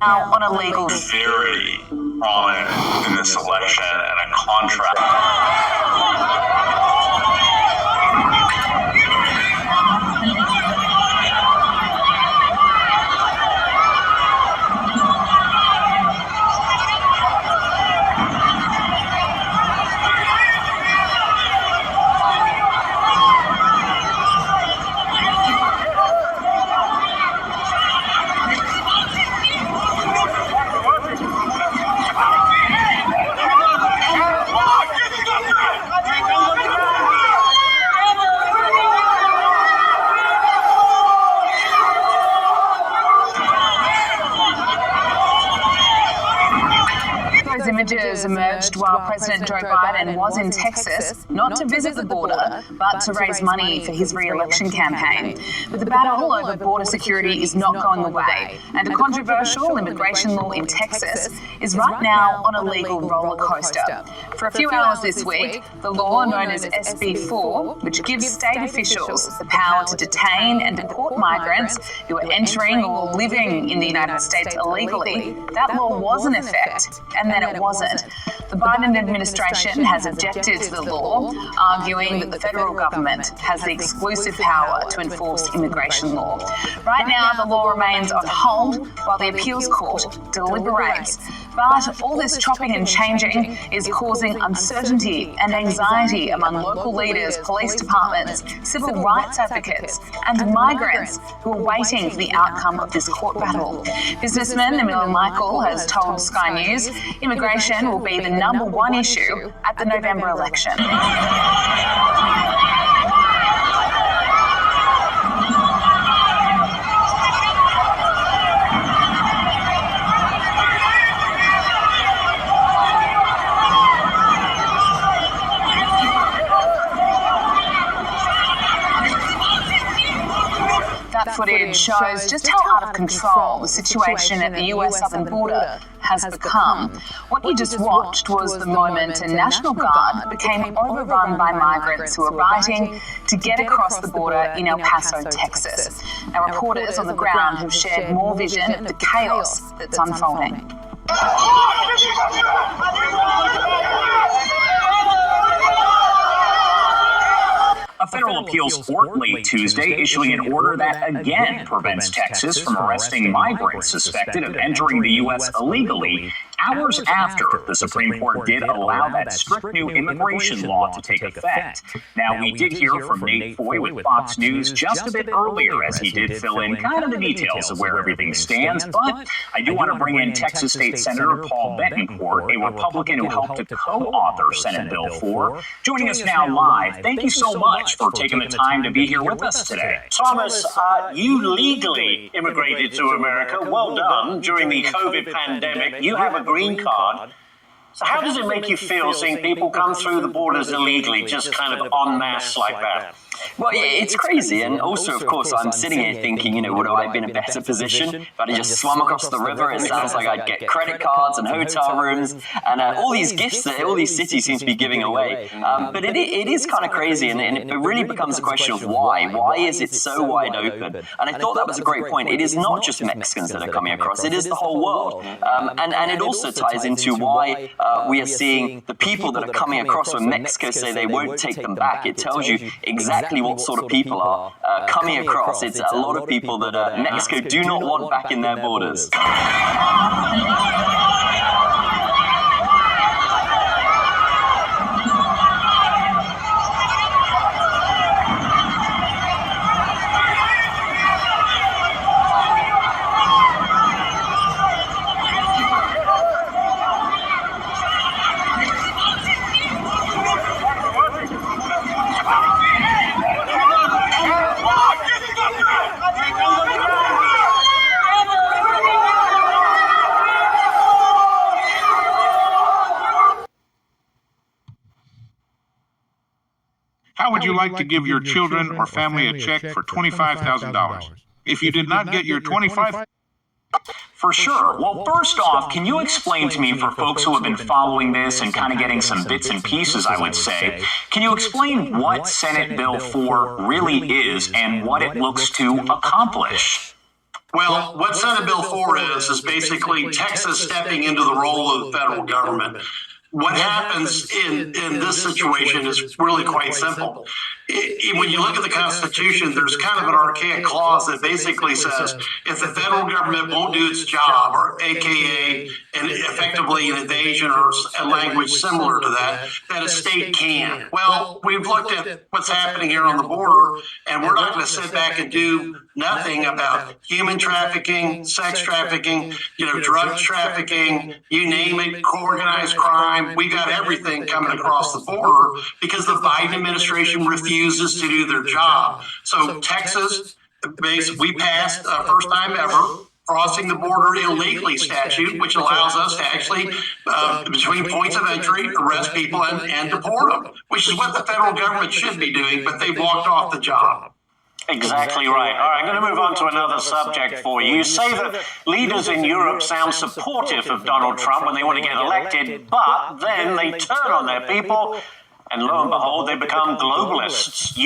now on a legal... Very prominent in this election and a contract. Images emerged while President Joe Biden was in Texas, not to visit the border, but to raise money for his re-election campaign. But the battle over border security is not going away, and a controversial immigration law in Texas is right now on a legal roller coaster. For a few hours this week, the law known as SB 4, which gives state officials the power to detain and deport migrants who are entering or living in the United States illegally, that law was in effect, and then it wasn't. The Biden administration has objected to the law, arguing that the federal government has the exclusive power to enforce immigration law. Right now, the law remains on hold while the appeals court deliberates. But all this chopping and changing is causing uncertainty and anxiety among local leaders, police departments, civil rights advocates, and migrants who are waiting for the outcome of this court battle. Businessman Emil Michael has told Sky News immigration will be the #1 issue at the November election. That footage shows just how out of control the situation at the US southern border has become. What you just watched was the moment a National Guard became overrun by migrants who were fighting to get across the border in El Paso, Texas. Now, reporters on the ground have shared more vision of the chaos that's unfolding. A federal appeals court late Tuesday issuing an order that again prevents Texas from arresting migrants suspected of entering the U.S. illegally, hours after the Supreme Court did allow that strict new immigration law to take effect. Now, we did hear from Nate Foy with Fox News just a bit earlier as he did fill in kind of the details of where everything stands, but I do want to bring in Texas State Senator Paul Bettencourt, a Republican who helped to co-author Senate Bill 4, joining us now live. Thank you so much for taking the time to be here with us today. Thomas, you legally immigrated to America. Well done. During the COVID pandemic, you have a green card. So how does it make you feel seeing people come through the borders illegally, just kind of en masse like that? Well, it's crazy. And also, of course, I'm sitting here thinking, would I have been in a better position if I'd just swum across the river? It sounds like I'd get credit cards and hotel rooms and all these gifts that all these cities seem to be giving away. But it is kind of crazy. And it really becomes a question of why. Why is it so wide open? And I thought that was a great point. It is not just Mexicans that are coming across. It is the whole world. And it also ties into why we are seeing the people that are coming across when Mexico say they won't take them back. It tells you exactly what sort of people are coming across. It's a lot of people that Mexico do not want back in their borders. How would you like to give your children or family a check for $25,000? If you did not get your $25,000, For sure. Well, first off, can you explain to me, for folks who have been following this and kind of getting some bits and pieces, I would say, can you explain what Senate Bill 4 really is and what it looks to accomplish? Well, what Senate Bill 4 is basically Texas stepping into the role of the federal government. What happens in this situation is really quite simple. When you look at the Constitution, there's kind of an archaic clause that basically says if the federal government won't do its job, or AKA, and effectively an invasion or a language similar to that, that a state can. Well, we've looked at what's happening here on the border, and we're not going to sit back and do nothing about human trafficking, sex trafficking, drug trafficking, you name it, organized crime. We got everything coming across the border because the Biden administration refuses to do their job. So Texas, we passed first time ever crossing the border illegally statute, which allows us to actually, between points of entry, arrest people and deport them, which is what the federal government should be doing, but they've walked off the job. Exactly right. All right, I'm going to move on to another subject for you. You say that leaders in Europe sound supportive of Donald Trump when they want to get elected, but then they turn on their people, and lo and behold, they become globalists.